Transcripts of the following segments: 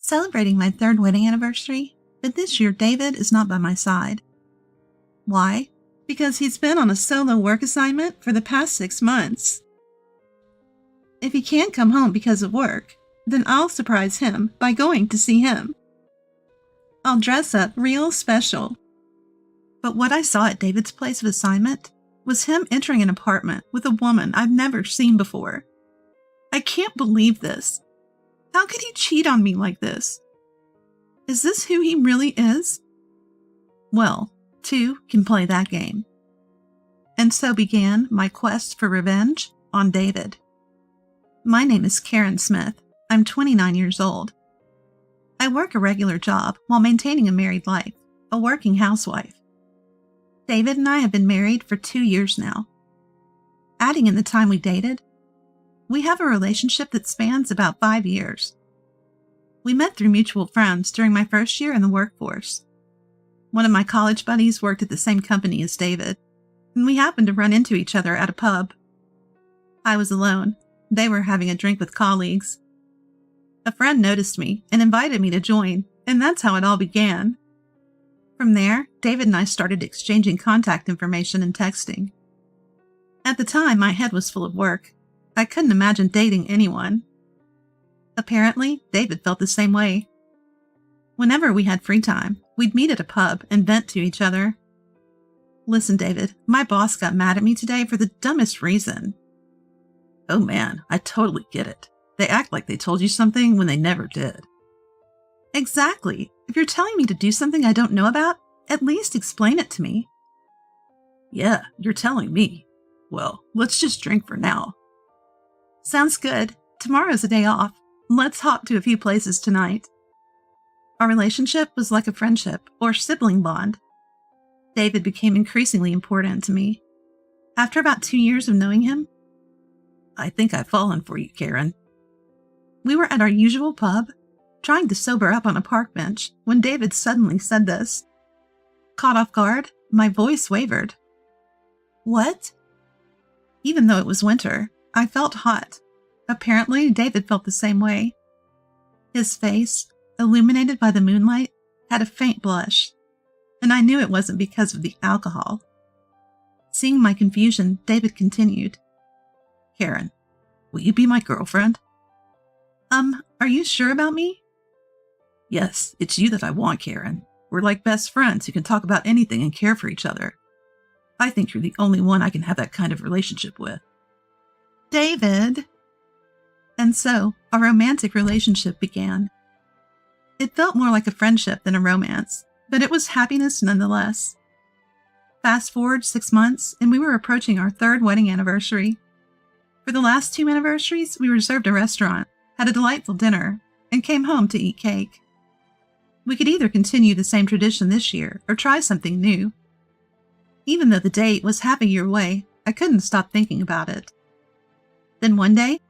celebrating my third wedding anniversary, but this year David is not by my side. Why? Because he's been on a solo work assignment for the past 6 months. If he can't come home because of work, then I'll surprise him by going to see him. I'll dress up real special. But what I saw at David's place of assignment was him entering an apartment with a woman I've never seen before. I can't believe this. How could he cheat on me like this? Is this who he really is? Well, 2 can play that game. And so began my quest for revenge on David. My name is Karen Smith. I'm 29 years old. I work a regular job while maintaining a married life, a working housewife. David and I have been married for 2 years now. Adding in the time we dated, we have a relationship that spans about 5 years. We met through mutual friends during my first year in the workforce. One of my college buddies worked at the same company as David, and we happened to run into each other at a pub. I was alone. They were having a drink with colleagues. A friend noticed me and invited me to join, and that's how it all began. From there, David and I started exchanging contact information and texting. At the time, my head was full of work. I couldn't imagine dating anyone. Apparently, David felt the same way. Whenever we had free time, we'd meet at a pub and vent to each other. Listen, David, my boss got mad at me today for the dumbest reason. Oh man, I totally get it. They act like they told you something when they never did. Exactly. If you're telling me to do something I don't know about, at least explain it to me. Yeah, you're telling me. Well, let's just drink for now. Sounds good. Tomorrow's a day off. Let's hop to a few places tonight. Our relationship was like a friendship or sibling bond. David became increasingly important to me. After about 2 years of knowing him, I think I've fallen for you, Karen. We were at our usual pub, trying to sober up on a park bench, when David suddenly said this. Caught off guard, my voice wavered. What? Even though it was winter, I felt hot. Apparently, David felt the same way. His face, illuminated by the moonlight, had a faint blush, and I knew it wasn't because of the alcohol. Seeing my confusion, David continued. Karen, will you be my girlfriend? Are you sure about me? Yes, it's you that I want, Karen. We're like best friends who can talk about anything and care for each other. I think you're the only one I can have that kind of relationship with. David! And so, a romantic relationship began. It felt more like a friendship than a romance, but it was happiness nonetheless. Fast forward 6 months, and we were approaching our 3rd wedding anniversary. For the last 2 anniversaries, we reserved a restaurant, had a delightful dinner, and came home to eat cake. We could either continue the same tradition this year or try something new. Even though the date was half a year away, I couldn't stop thinking about it. Then one day,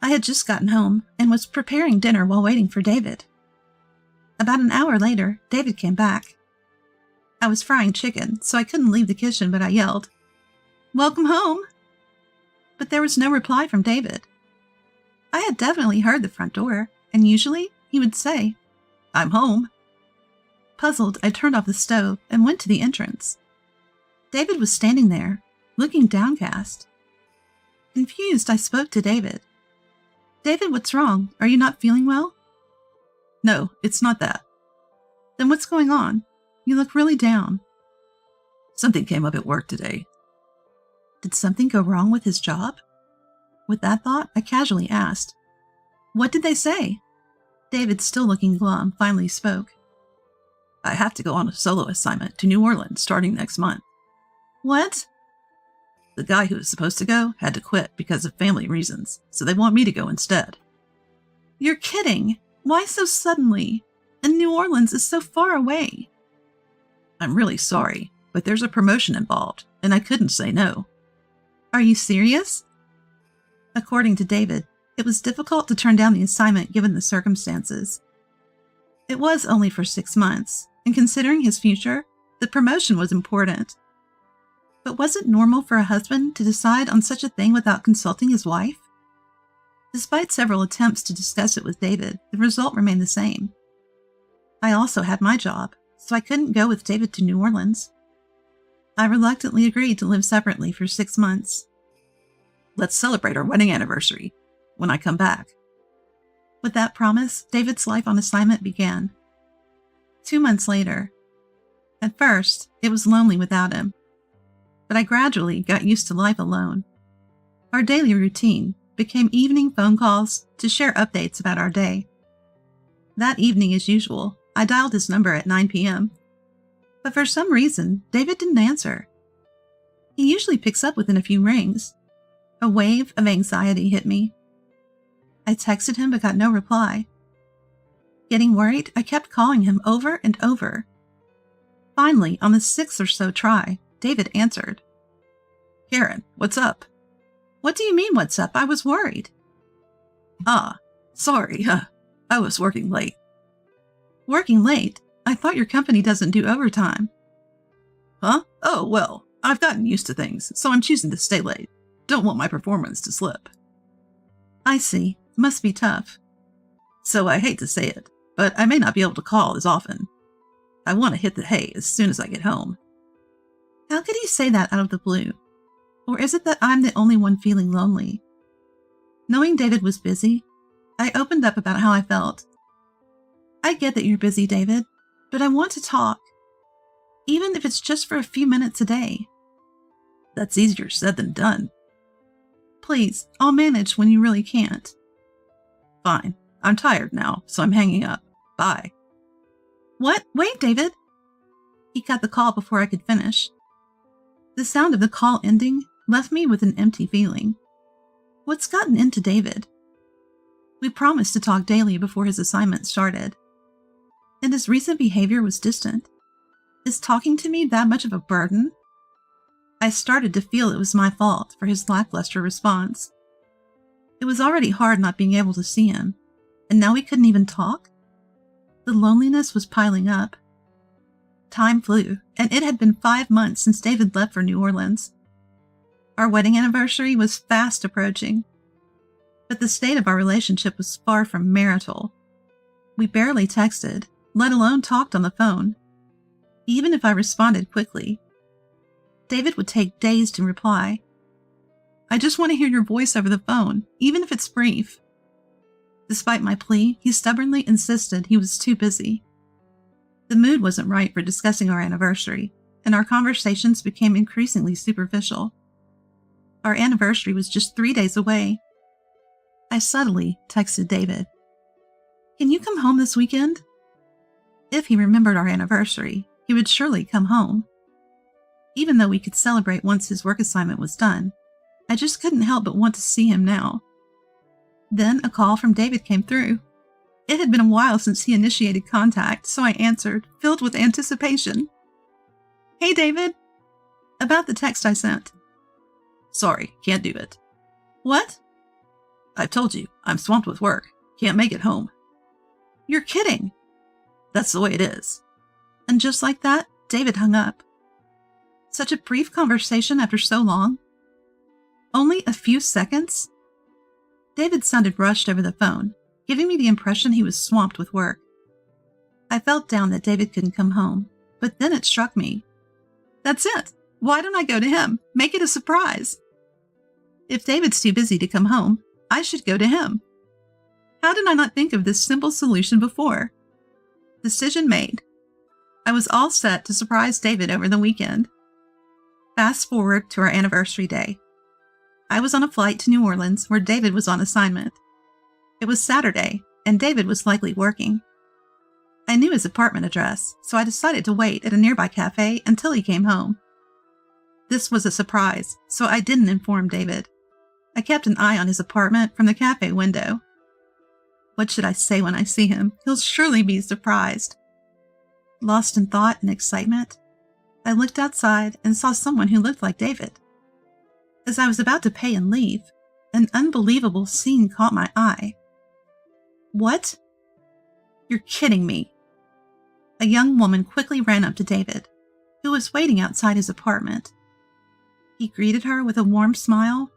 I had just gotten home and was preparing dinner while waiting for David. About an hour later, David came back. I was frying chicken, so I couldn't leave the kitchen, but I yelled, "Welcome home!" But there was no reply from David. I had definitely heard the front door, and usually he would say, "I'm home." Puzzled, I turned off the stove and went to the entrance. David was standing there, looking downcast. Confused, I spoke to David. David, what's wrong? Are you not feeling well? No, it's not that. Then what's going on? You look really down. Something came up at work today. Did something go wrong with his job? With that thought, I casually asked, "What did they say?" David, still looking glum, finally spoke. I have to go on a solo assignment to New Orleans starting next month. What? The guy who was supposed to go had to quit because of family reasons, so they want me to go instead. You're kidding. Why so suddenly? And New Orleans is so far away. I'm really sorry, but there's a promotion involved, and I couldn't say no. Are you serious? According to David, it was difficult to turn down the assignment given the circumstances. It was only for 6 months, and considering his future, the promotion was important. But was it normal for a husband to decide on such a thing without consulting his wife? Despite several attempts to discuss it with David, the result remained the same. I also had my job, so I couldn't go with David to New Orleans. I reluctantly agreed to live separately for 6 months. Let's celebrate our wedding anniversary when I come back. With that promise, David's life on assignment began. 2 months later. At first, it was lonely without him, but I gradually got used to life alone. Our daily routine became evening phone calls to share updates about our day. That evening, as usual, I dialed his number at 9 p.m., but for some reason, David didn't answer. He usually picks up within a few rings. A wave of anxiety hit me. I texted him but got no reply. Getting worried, I kept calling him over and over. Finally, on the 6th or so try, David answered. Karen, what's up? What do you mean, what's up? I was worried. Sorry, I was working late. Working late? I thought your company doesn't do overtime. Huh? Oh, well, I've gotten used to things, so I'm choosing to stay late. Don't want my performance to slip. I see. Must be tough. So I hate to say it, but I may not be able to call as often. I want to hit the hay as soon as I get home. How could he say that out of the blue? Or is it that I'm the only one feeling lonely? Knowing David was busy, I opened up about how I felt. I get that you're busy, David, but I want to talk. Even if it's just for a few minutes a day. That's easier said than done. Please, I'll manage when you really can't. Fine. I'm tired now, so I'm hanging up. Bye. What? Wait, David. He cut the call before I could finish. The sound of the call ending left me with an empty feeling. What's gotten into David? We promised to talk daily before his assignment started. And his recent behavior was distant. Is talking to me that much of a burden? I started to feel it was my fault for his lackluster response. It was already hard not being able to see him, and now we couldn't even talk? The loneliness was piling up. Time flew, and it had been 5 months since David left for New Orleans. Our wedding anniversary was fast approaching, but the state of our relationship was far from marital. We barely texted, let alone talked on the phone. Even if I responded quickly, David would take days to reply. I just want to hear your voice over the phone, even if it's brief. Despite my plea, he stubbornly insisted he was too busy. The mood wasn't right for discussing our anniversary, and our conversations became increasingly superficial. Our anniversary was just 3 days away. I subtly texted David, "Can you come home this weekend?" If he remembered our anniversary, he would surely come home. Even though we could celebrate once his work assignment was done, I just couldn't help but want to see him now. Then a call from David came through. It had been a while since he initiated contact, so I answered, filled with anticipation. "Hey, David." About the text I sent. Sorry, can't do it. What? I've told you, I'm swamped with work. Can't make it home. You're kidding. That's the way it is. And just like that, David hung up. Such a brief conversation after so long. Only a few seconds? David sounded rushed over the phone, giving me the impression he was swamped with work. I felt down that David couldn't come home, but then it struck me. That's it. Why don't I go to him? Make it a surprise. If David's too busy to come home, I should go to him. How did I not think of this simple solution before? Decision made. I was all set to surprise David over the weekend. Fast forward to our anniversary day. I was on a flight to New Orleans where David was on assignment. It was Saturday, and David was likely working. I knew his apartment address, so I decided to wait at a nearby cafe until he came home. This was a surprise, so I didn't inform David. I kept an eye on his apartment from the cafe window. What should I say when I see him? He'll surely be surprised. Lost in thought and excitement, I looked outside and saw someone who looked like David. As I was about to pay and leave, an unbelievable scene caught my eye. What? You're kidding me. A young woman quickly ran up to David, who was waiting outside his apartment. He greeted her with a warm smile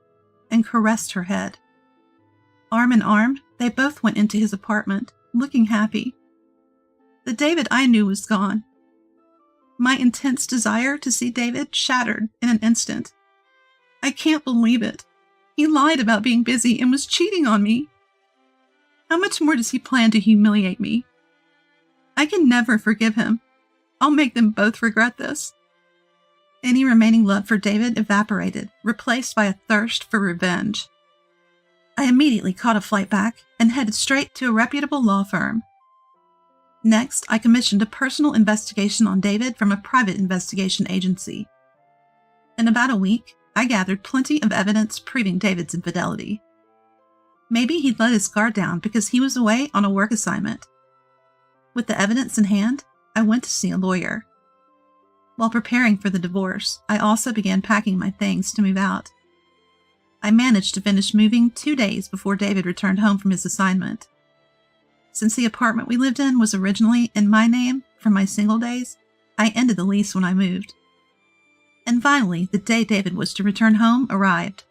and caressed her head. Arm in arm, they both went into his apartment, looking happy. The David I knew was gone. My intense desire to see David shattered in an instant. I can't believe it. He lied about being busy and was cheating on me. How much more does he plan to humiliate me? I can never forgive him. I'll make them both regret this. Any remaining love for David evaporated, replaced by a thirst for revenge. I immediately caught a flight back and headed straight to a reputable law firm. Next, I commissioned a personal investigation on David from a private investigation agency. In about a week, I gathered plenty of evidence proving David's infidelity. Maybe he'd let his guard down because he was away on a work assignment. With the evidence in hand, I went to see a lawyer. While preparing for the divorce, I also began packing my things to move out. I managed to finish moving 2 days before David returned home from his assignment. Since the apartment we lived in was originally in my name from my single days, I ended the lease when I moved. And finally, the day David was to return home arrived.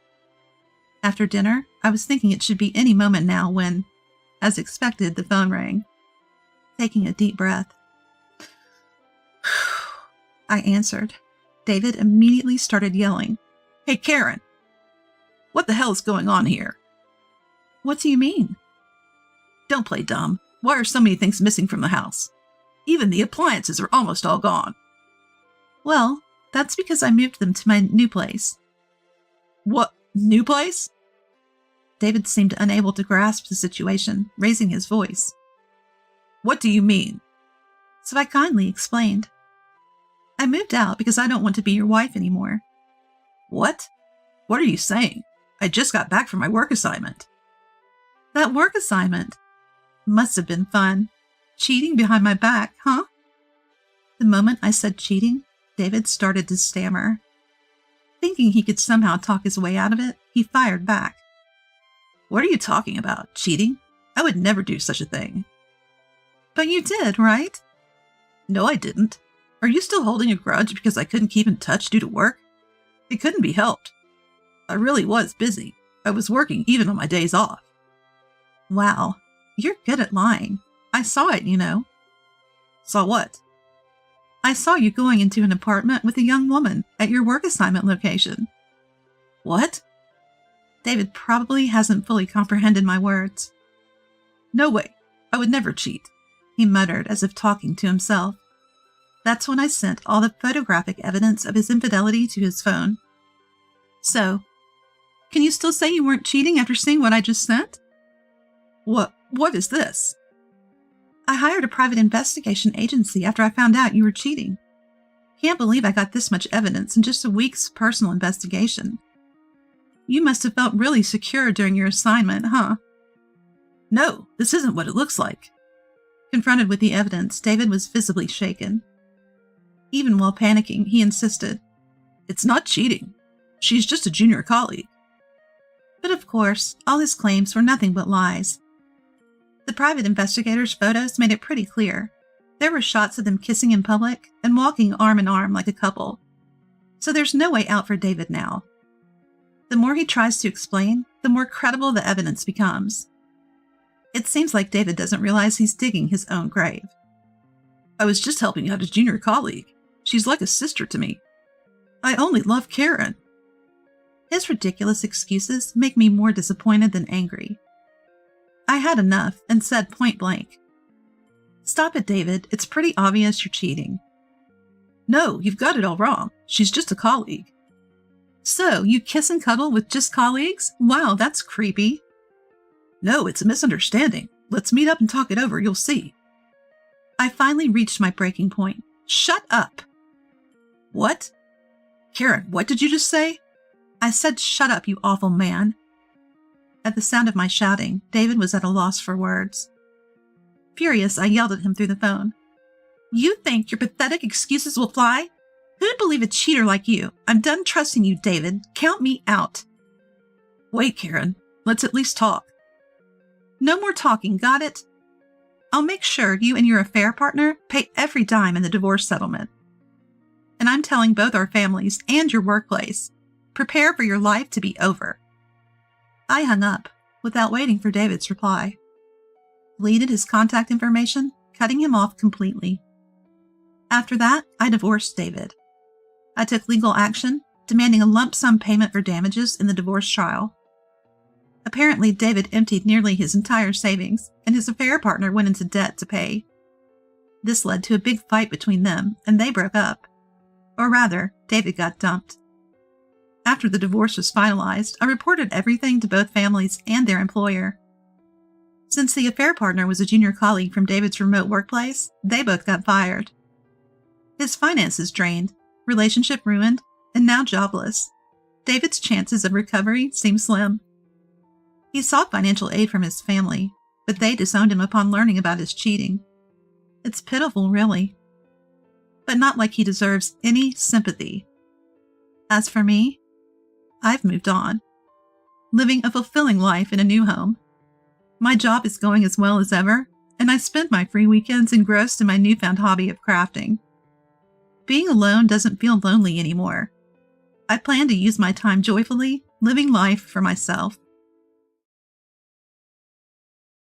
After dinner, I was thinking it should be any moment now when, as expected, the phone rang. Taking a deep breath, I answered. David immediately started yelling. Hey, Karen! What the hell is going on here? What do you mean? Don't play dumb. Why are so many things missing from the house? Even the appliances are almost all gone. Well, that's because I moved them to my new place. What? New place? David seemed unable to grasp the situation, raising his voice. What do you mean? So I kindly explained. I moved out because I don't want to be your wife anymore. What? What are you saying? I just got back from my work assignment. That work assignment? Must have been fun. Cheating behind my back, huh? The moment I said cheating, David started to stammer. Thinking he could somehow talk his way out of it, he fired back. What are you talking about? Cheating? I would never do such a thing. But you did, right? No, I didn't. Are you still holding a grudge because I couldn't keep in touch due to work? It couldn't be helped. I really was busy. I was working even on my days off. Wow, you're good at lying. I saw it, you know. Saw what? I saw you going into an apartment with a young woman at your work assignment location. What? David probably hasn't fully comprehended my words. No way. I would never cheat, he muttered as if talking to himself. That's when I sent all the photographic evidence of his infidelity to his phone. So, can you still say you weren't cheating after seeing what I just sent? What is this? I hired a private investigation agency after I found out you were cheating. Can't believe I got this much evidence in just a week's personal investigation. You must have felt really secure during your assignment, huh? No, this isn't what it looks like. Confronted with the evidence, David was visibly shaken. Even while panicking, he insisted. It's not cheating. She's just a junior colleague. But of course, all his claims were nothing but lies. The private investigator's photos made it pretty clear. There were shots of them kissing in public and walking arm in arm like a couple. So there's no way out for David now. The more he tries to explain, the more credible the evidence becomes. It seems like David doesn't realize he's digging his own grave. I was just helping out a junior colleague. She's like a sister to me. I only love Karen. His ridiculous excuses make me more disappointed than angry. I had enough and said point blank, "Stop it, David. It's pretty obvious you're cheating." No, you've got it all wrong. She's just a colleague. So, you kiss and cuddle with just colleagues? Wow, that's creepy. No, it's a misunderstanding. Let's meet up and talk it over, you'll see. I finally reached my breaking point. Shut up! What? Karen, what did you just say? I said shut up, you awful man. At the sound of my shouting, David was at a loss for words. Furious, I yelled at him through the phone. You think your pathetic excuses will fly? Who'd believe a cheater like you? I'm done trusting you, David. Count me out. Wait, Karen. Let's at least talk. No more talking, got it? I'll make sure you and your affair partner pay every dime in the divorce settlement. And I'm telling both our families and your workplace, prepare for your life to be over. I hung up, without waiting for David's reply. Deleted his contact information, cutting him off completely. After that, I divorced David. I took legal action, demanding a lump sum payment for damages in the divorce trial. Apparently, David emptied nearly his entire savings, and his affair partner went into debt to pay. This led to a big fight between them, and they broke up. Or rather, David got dumped. After the divorce was finalized, I reported everything to both families and their employer. Since the affair partner was a junior colleague from David's remote workplace, they both got fired. His finances drained, relationship ruined, and now jobless. David's chances of recovery seem slim. He sought financial aid from his family, but they disowned him upon learning about his cheating. It's pitiful, really. But not like he deserves any sympathy. As for me, I've moved on, living a fulfilling life in a new home. My job is going as well as ever, and I spend my free weekends engrossed in my newfound hobby of crafting. Being alone doesn't feel lonely anymore. I plan to use my time joyfully, living life for myself.